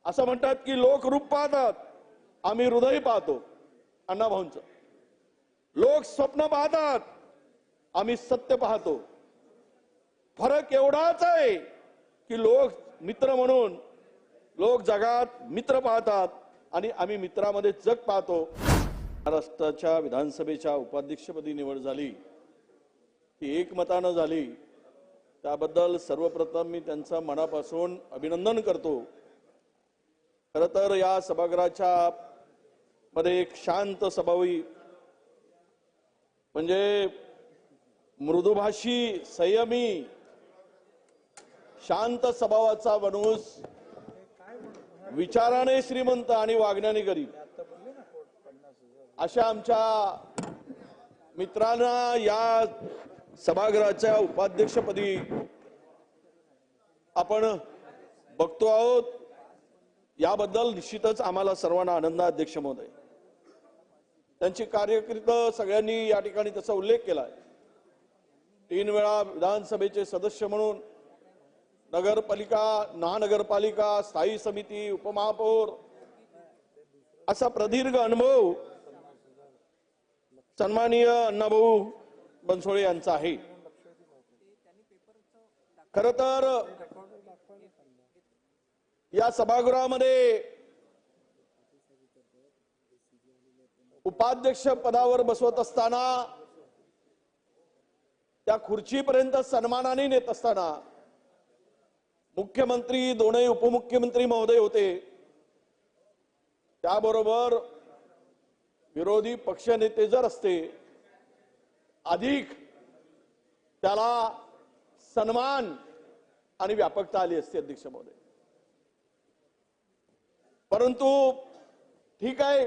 असं म्हणतात की लोक रूप पाहतात, आम्ही हृदय पाहतो. अण्णाभाऊंचं लोक स्वप्न पाहतात, आम्ही सत्य पाहतो. फरक एवढाच आहे की लोक मित्र म्हणून लोक जगात मित्र पाहतात आणि आम्ही मित्रामध्ये जग पाहतो. महाराष्ट्राच्या विधानसभेच्या उपाध्यक्षपदी निवड झाली ती एकमतानं झाली, त्याबद्दल सर्वप्रथम मी त्यांचं मनापासून अभिनंदन करतो. खरं तर या सभागृहाच्या मध्ये एक शांत स्वभावी म्हणजे मृदुभाषी संयमी शांत स्वभावाचा माणूस, विचाराने श्रीमंत आणि वागण्याने गरीब, अशा आमच्या मित्रांना या सभागृहाच्या उपाध्यक्षपदी आपण बघतो आहोत. याबद्दल निश्चितच आम्हाला सर्वांना आनंद आहे. अध्यक्ष महोदय, त्यांची कार्यकीर्द सगळ्यांनी या ठिकाणी त्याचा उल्लेख केलाय. 3 वेळा विधानसभेचे सदस्य म्हणून नगरपालिका, महानगरपालिका, स्थायी समिती, उपमहापौर असा प्रदीर्घ अनुभव सन्माननीय अण्णाभाऊ बनसोडे यांचा आहे. खरं तर या सभागृहामध्ये उपाध्यक्ष पदावर बसवत असताना, त्या खुर्चीपर्यंत सन्मानाने नेत असताना मुख्यमंत्री, दोनही उपमुख्यमंत्री महोदय होते, त्याबरोबर विरोधी पक्षनेते जर असते, अधिक त्याला सन्मान आणि व्यापकता आली असते. अध्यक्ष महोदय, परंतु ठीक आहे,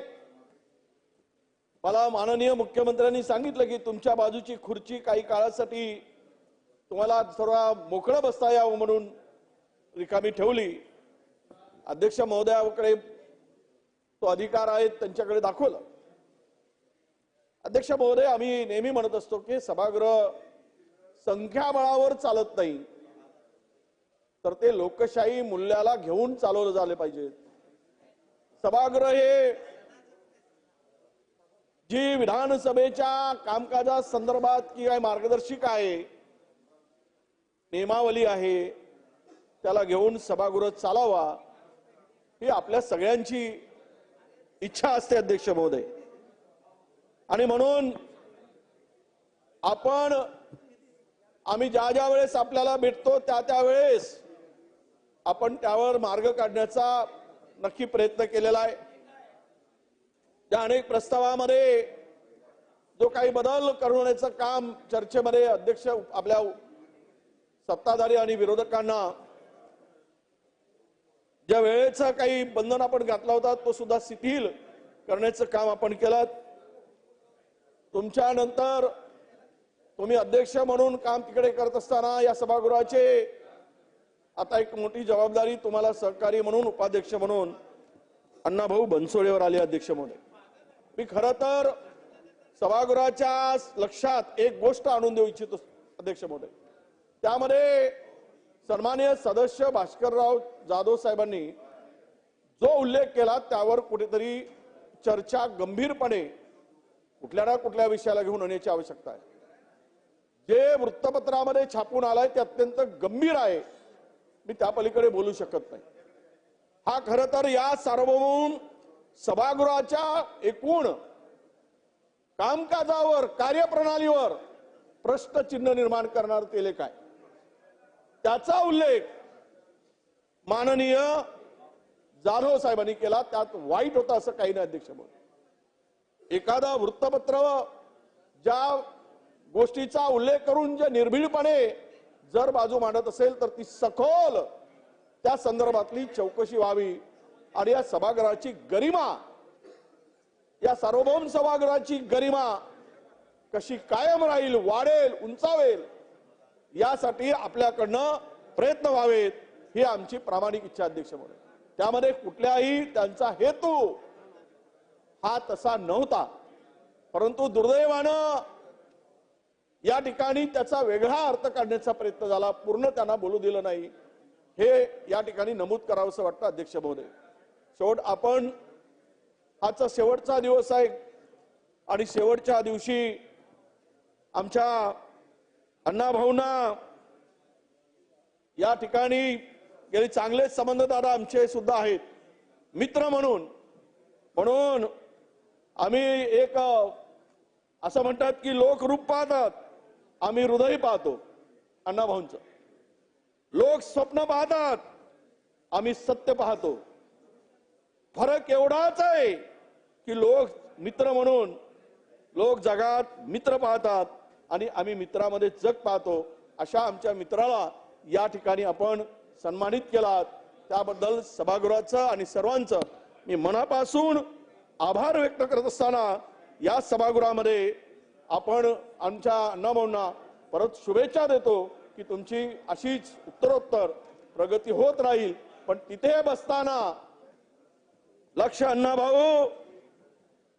मला माननीय मुख्यमंत्र्यांनी सांगितलं की तुमच्या बाजूची खुर्ची काही काळासाठी तुम्हाला सर्व मोकळं बसता यावं म्हणून रिकामी ठेवली. अध्यक्ष महोदयाकडे तो अधिकार आहे, त्यांच्याकडे दाखवला. अध्यक्ष महोदय, आम्ही नेहमी म्हणत असतो की सभागृह संख्याबळावर चालत नाही, तर ते लोकशाही मूल्याला घेऊन चालवलं झाले पाहिजे. सभागृह हे जी विधानसभेच्या कामकाजा संदर्भात किंवा मार्गदर्शिका आहे, नियमावली आहे, त्याला घेऊन सभागृह चालावा ही आपल्या सगळ्यांची इच्छा असते. अध्यक्ष महोदय, आणि म्हणून आम्ही ज्या ज्या वेळेस आपल्याला भेटतो त्या वेळेस आपण त्यावर मार्ग काढण्याचा नक्की प्रयत्न केलेला आहे. त्या अनेक प्रस्तावामध्ये जो काही बदल करण्याचं काम चर्चेमध्ये अध्यक्ष आपल्या सत्ताधारी आणि विरोधकांना ज्या वेळेचं काही बंधन आपण घातला होता तो सुद्धा शिथिल करण्याचं काम आपण केलं. तुमच्या नंतर तुम्ही अध्यक्ष म्हणून काम तिकडे करत असताना या सभागृहाचे आता एक मोठी जबाबदारी तुम्हाला सहकारी म्हणून, उपाध्यक्ष म्हणून अण्णाभाऊ बनसोडेवर आले. अध्यक्ष महोदय, मी खरं तर सभागृहाच्या लक्षात एक गोष्ट आणून देऊ इच्छितो. अध्यक्ष महोदय, त्यामध्ये सन्माननीय सदस्य भास्करराव जाधव साहेबांनी जो उल्लेख केला त्यावर कुठेतरी चर्चा गंभीरपणे कुठल्या ना कुठल्या विषयाला घेऊन येण्याची आवश्यकता आहे. जे वृत्तपत्रामध्ये छापून आलाय ते अत्यंत गंभीर आहे, मी त्या पलीकडे बोलू शकत नाही. हा खरं तर या सार्वभौम सभागृहाच्या एकूण कामकाजावर, कार्यप्रणालीवर प्रश्नचिन्ह निर्माण करणार केले काय, त्याचा उल्लेख माननीय जाधव साहेबांनी केला. त्यात वाईट होता असं काही नाही. अध्यक्ष महोदय, एखादा वृत्तपत्र ज्या गोष्टीचा उल्लेख करून जे निर्भीडपणे जर बाजू मांडत असेल तर ती सखोल त्या संदर्भातली चौकशी व्हावी आणि या सभागृहाची गरिमा, या सार्वभौम सभागृहाची गरिमा कशी कायम राहील, वाढेल, उंचावेल, यासाठी आपल्याकडनं प्रयत्न व्हावेत ही आमची प्रामाणिक इच्छा. अध्यक्ष महोदय, त्यामध्ये कुठल्याही त्यांचा हेतू हा तसा नव्हता, परंतु दुर्दैवानं या ठिकाणी त्याचा वेगळा अर्थ काढण्याचा प्रयत्न झाला. पूर्ण त्यांना बोलू दिलं नाही, हे या ठिकाणी नमूद करावंसं वाटतं. अध्यक्ष महोदय, आपण आजचा शेवटचा दिवस आहे आणि शेवटच्या दिवशी आमच्या अण्णाभाऊंना या ठिकाणी गेली चांगलेच संबंध दादा आमचे सुद्धा आहेत मित्र म्हणून आम्ही एक असं म्हणतात की लोक रूप पाहतात, आम्ही हृदय पाहतो अण्णाभाऊंचं. लोक स्वप्न पाहतात, आम्ही सत्य पाहतो. फरक एवढाच आहे की लोक मित्र म्हणून लोक जगात मित्र पाहतात आणि आम्ही मित्रामध्ये जग पाहतो. अशा आमच्या मित्राला या ठिकाणी आपण सन्मानित केलात, त्याबद्दल सभागृहाचं आणि सर्वांचं मी मनापासून आभार व्यक्त करत असताना या सभागृहामध्ये आपण आमच्या अण्णाभाऊंना परत शुभेच्छा देतो की तुमची अशीच उत्तरोत्तर प्रगती होत राहील. पण तिथे बसताना लक्ष अण्णाभाऊ,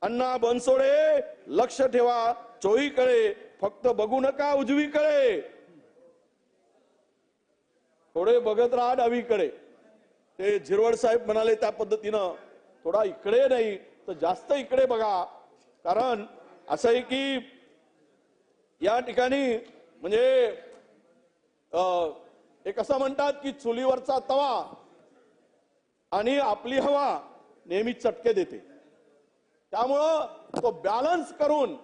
अण्णा बनसोडे, लक्ष ठेवा चोहीकडे, फक्त बघू नका उजवीकडे, थोडे बघत राहा डावीकडे. ते झिरवड साहेब म्हणाले त्या पद्धतीनं थोडा इकडे नाही तर जास्त इकडे बघा. कारण असं आहे की या ठिकाणी म्हणजे एक असं म्हणतात की चुलीवरचा तवा आणि आपली हवा नेहमी चटके देते. त्यामुळं तो बॅलन्स करून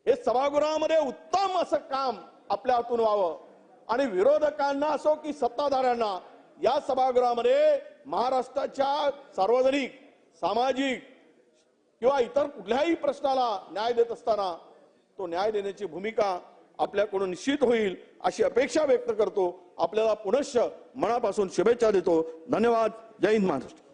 हे सभागृहामध्ये उत्तम असं काम आपल्या हातून व्हावं आणि विरोधकांना असो की सत्ताधाऱ्यांना या सभागृहामध्ये महाराष्ट्राच्या सार्वजनिक, सामाजिक किंवा इतर कुठल्याही प्रश्नाला न्याय देत असताना तो न्याय देण्याची भूमिका आपल्याकडून निश्चित होईल अशी अपेक्षा व्यक्त करतो. आपल्याला पुनश्च मनापासून शुभेच्छा देतो. धन्यवाद. जय हिंद महाराष्ट्र.